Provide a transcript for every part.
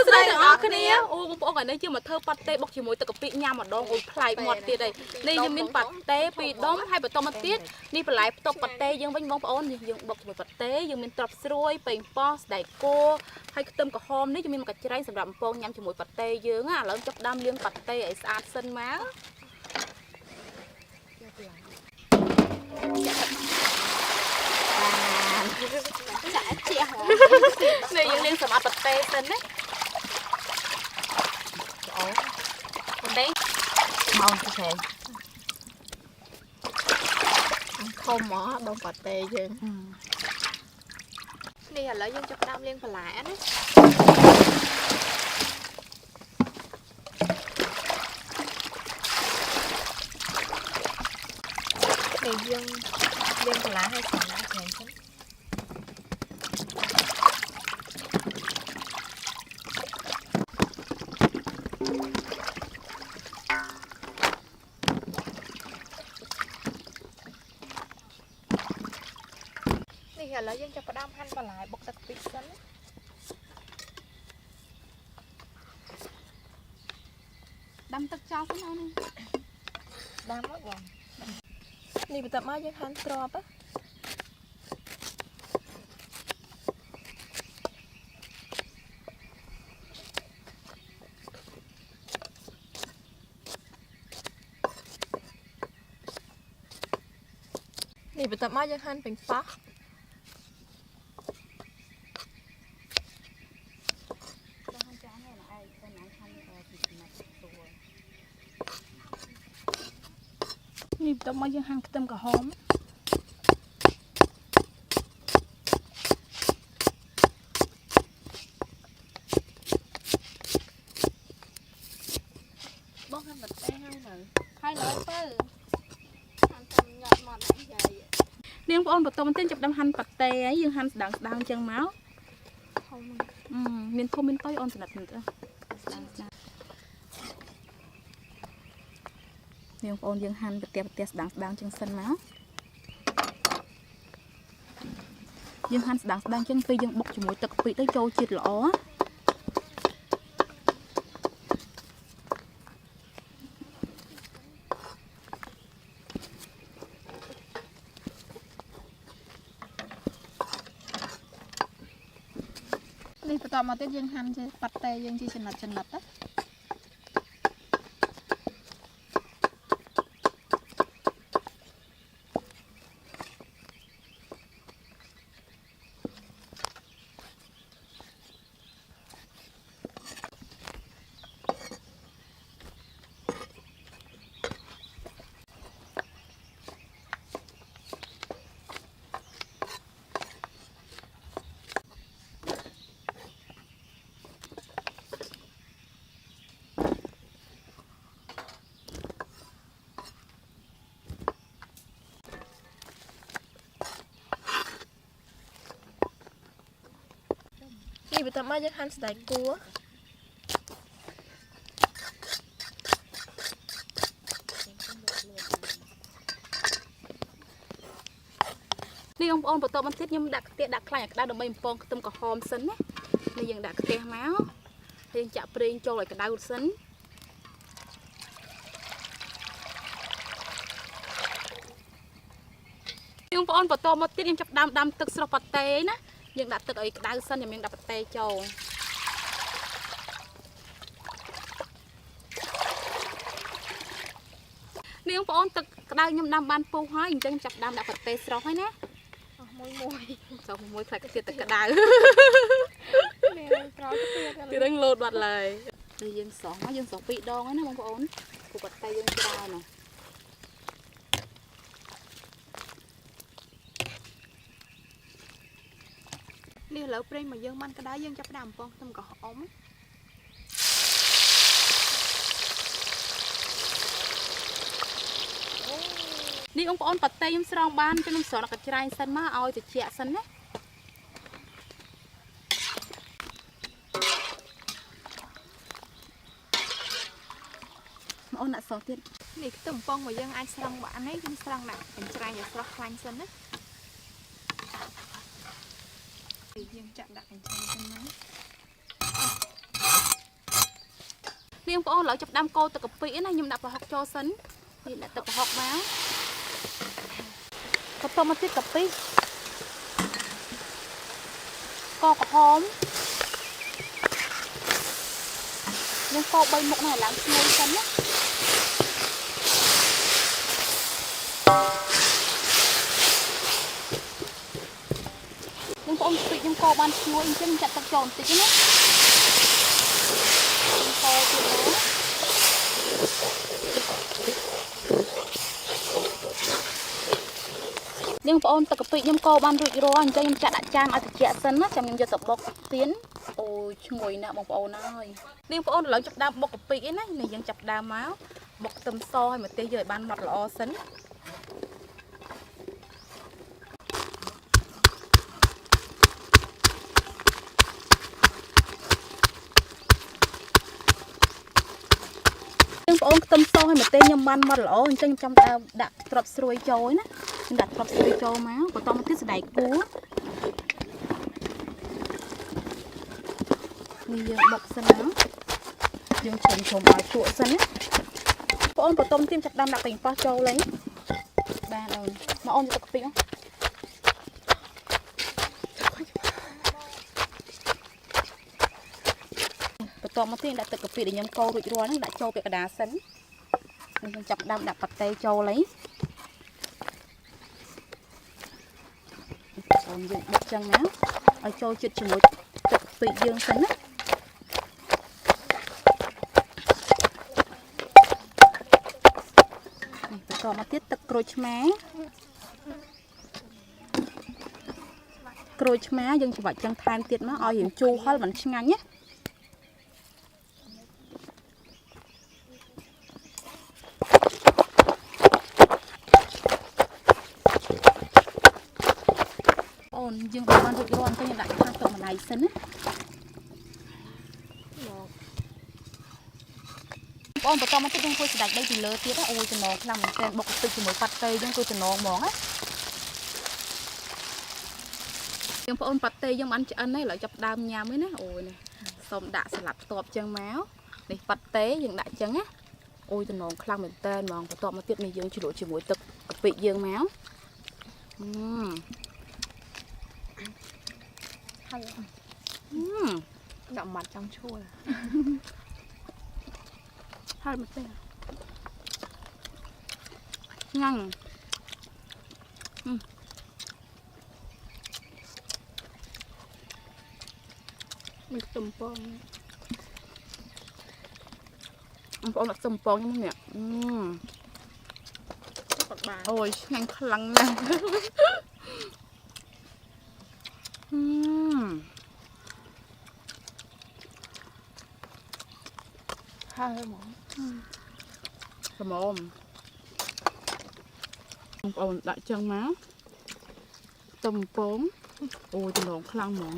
ស្ដីទាំងអស់គ្នាអូបងប្អូនកាលនេះជាមកធ្វើប៉ាតេបុកជាមួយទឹកកាពិញ៉ាំម្ដងអូយប្លែកមាត់ទៀតហើយនេះយើងមានប៉ាតេ2ដុំហើយបន្តមកទៀតនេះបន្លែផ្ទុកប៉ាតេយើងវិញបងប្អូនយើងបុកជាមួយប៉ាតេយើងមានត្រប់ស្រួយប៉េងប៉ោះស្ដែកគោហើយខ្ទឹមក្រហមនេះយើងមានមកកាច់ច្រៃសម្រាប់បំពងញ៉ាំជាមួយប៉ាតេយើងឥឡូវចាប់ដើមលាងប៉ាតេឲ្យស្អាតសិនមកចាក់ជះនេះយើងលាងសម្អាតប៉ាតេសិនណាអូប៉ាតេមកទៅឆេខំមកដងប៉ាតេយើងនេះឥឡូវយើងចាប់ដើមលាងបន្លែណានេះយើងលាងបន្លែឲ្យស្អាតហើយចឹងនេះឥឡូវយើងចាប់ផ្ដើមហាន់បន្លែបុកទឹកពីសិនដាំទឹកចោលសិនអូនដាំមកបងនេះបន្ទាប់មកយើងហាន់ត្រប់នេះបន្ទាប់មកយើងហាន់ពេញប៉ោះនេះបន្ទាប់មកយើងហាន់ខ្ទឹមក្រហមបងហាន់បន្តែហើយនៅហើយលើទៅហាន់តាមញ៉ាត់មកណាយាយនាងបងប្អូនបន្តទៀតចាប់ដើមហាន់ប៉ាតេហើយយើងហាន់ស្ដើងស្ដើងអញ្ចឹងមកធំមានធំមានតូចអូនស្និតទៅស្ដើងស្ដើងនាងបងប្អូនយើងហាន់ប្រទេសស្ដើងស្ដើងជាងសិនមកយើងហាន់ស្ដើងស្ដើងជាងពេលយើងបុកជាមួយទឹកកាពិទៅចូលជាតិល្អនេះបន្តមកទៀតយើងហាន់ជាប៉ាតេយើងជាចំណិតណានេះបន្ទាប់មកយើងហាន់ស្ដែកគួរនេះបងប្អូនបន្តមកទៀតខ្ញុំដាក់ខ្ទះដាក់ខ្លាញ់ឲ្យក្តៅដើម្បីបំពងខ្ទឹមក្រហមសិនណានេះយើងដាក់ខ្ទះមកយើងចាក់ប្រេងចូលឲ្យក្តៅសិនបងប្អូនបន្តមកទៀតខ្ញុំចាប់ដាំទឹកស្រស់ប៉ាតេណាយើងដាក់ទឹកឲ្យក្តៅសិនយើងដាក់ប៉ាតេចូលនេះបងប្អូនទឹកក្តៅខ្ញុំដាំបានពុះហើយអញ្ចឹងចាប់ដាំដាក់ប៉ាតេស្រស់ហើយណាមួយខ្លាចទៀតទឹកក្តៅនេះក្រោយទៀតនឹងលោតបាត់ឡើយនេះយើងសោះមកយើងសោះ2ដងហើយណាបងប្អូនព្រោះប៉ាតេយើងច្រើនណានេះឥឡូវប្រេងមកយើងបានក្តៅយើងចាប់ផ្ដើមបំពងខ្ទឹមក្រហមនេះបងប្អូនប៉ាតេខ្ញុំស្រង់បានខ្ញុំស្រង់កាច់ច្រៃសិនមកឲ្យត្រជាក់សិនណាបងអូនដាក់សទៀតនេះខ្ទឹមបំពងមកយើងអាចស្រង់បានហើយខ្ញុំស្រង់ដាក់កាច់ច្រៃឲ្យស្រស់ខ្លាញ់សិនណាយើងចាក់ដាក់កញ្ឆែងទៅមក នាងប្អូនឡើយចាប់ដាំកូរទឹកកាពិណាខ្ញុំដាក់ប្រហុកចូលសិននេះដាក់ទឹកប្រហុកមកបន្តមកទៀតកាពិកក្រហមយើងកូរ3មុខនេះឡើងឈ្ងុយសិនណាបងប្អូនពីខ្ញុំកូរបានឈ្ងុយអញ្ចឹងចាក់ទឹកចូលបន្តិចណាខ្ញុំកូរទៀតណានាងបងប្អូនទឹកកាពិខ្ញុំកូរបានរួចរាល់អញ្ចឹងខ្ញុំចាក់ដាក់ចានឲ្យត្រជាក់សិនណាចាំខ្ញុំយកទៅបុកទៀនអូយឈ្ងុយណាស់បងប្អូនអើយនាងបងប្អូនឥឡូវចាប់ដើមបុកកាពិឯណានេះយើងចាប់ដើមមកបុកខ្ទឹមសឲ្យម្ទេសយកឲ្យបានម៉ត់ល្អសិនបងប្អូនខ្ទឹមសឲ្យម្ទេសខ្ញុំបានម៉ត់ល្អអញ្ចឹងខ្ញុំចាំដាក់ត្រប់ស្រួយចូលណាខ្ញុំដាក់ត្រប់ស្រួយចូលមកបន្តមកទៀតសណ្តែកគួរនេះយើងបុកសិនណាយើងជ្រុំឲ្យជក់សិនណាបងប្អូនបន្តទៀតចាប់ដាំដាក់ប៉េងប៉ោះចូលលេងបាទអូនមកអូនយកទឹកកាពិបន្តមកទៀតដាក់ទឹកកាពិដែលខ្ញុំកូររួចរាល់ហ្នឹងដាក់ចូលពាក់កណ្ដាលសិនខ្ញុំចាប់ដាំដាក់ប៉ាតេចូលហើយអូនយើងបុកចឹងណាឲ្យចូលជិតជាមួយទឹកកាពិយើងសិនណាបន្តមកទៀតទឹកក្រូចឆ្មាយើងច្របាច់ចឹងថែមទៀតមកឲ្យរៀងជូរហឹរមិនឆ្ងាញ់ណាយើងបានរួចរាល់ទៅដាក់ខាងទឹកម្លាយសិនណាបងបន្តមកទៀតយើងធ្វើស្ដាច់ដីពីលើទៀតអូយចំណងខ្លាំងមែនទែនបុកទឹកជាមួយប៉ាត់តេយើងគឺចំណងហ្មងណាយើងបងអូនប៉ាត់តេយើងបានឆ្អិនហើយឥឡូវចាប់ដើមញ៉ាំហើយណាអូយនេះសូមដាក់ស្លាត់ផ្ទាប់ចឹងមកនេះប៉ាត់តេយើងដាក់ចឹងណាអូយចំណងខ្លាំងមែនទែនហ្មងបន្តមកទៀតនេះយើងជ្រលក់ជាមួយទឹកកាពិយើងមកហើយដាក់មាត់ចង់ឈួលហើយមកទេញ៉ាំមានខ្ទឹមពងបងប្អូនដាក់ខ្ទឹមពងហ្នឹងនេះអូយឆ្ងាញ់ខ្លាំងណាស់ហើយហ្មងល្មមបងប្អូនដាក់ចឹងមកខ្ទឹមពងអូយចំណងខ្លាំងហ្មង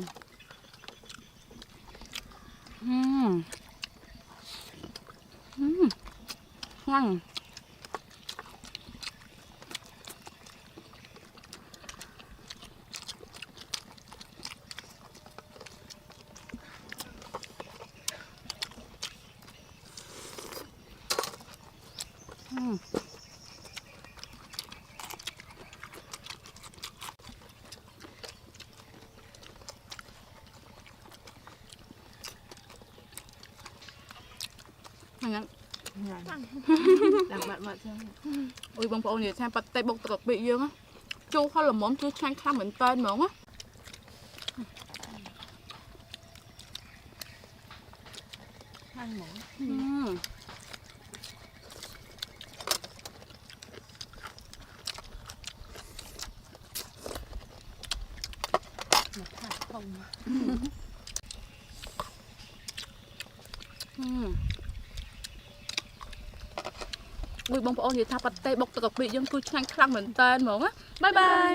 ខ្លាំងហ្នឹងដាក់បាត់ចឹងអូយបងប្អូននិយាយថាប៉ាត់តេបុកទឹកកាពិយើងជូរហឹរល្មមជូរឆ្ងាញ់ខ្លាំងមែនតើហ្មងណាខ្លាំងហ្មងមកខាត់ធំមួយបងប្អូននិយាយថាប៉ាត់តេបុកទឹកកាពិយើងគឺឆ្ងាញ់ខ្លាំងមែនតើហ្មងណាបាយបាយ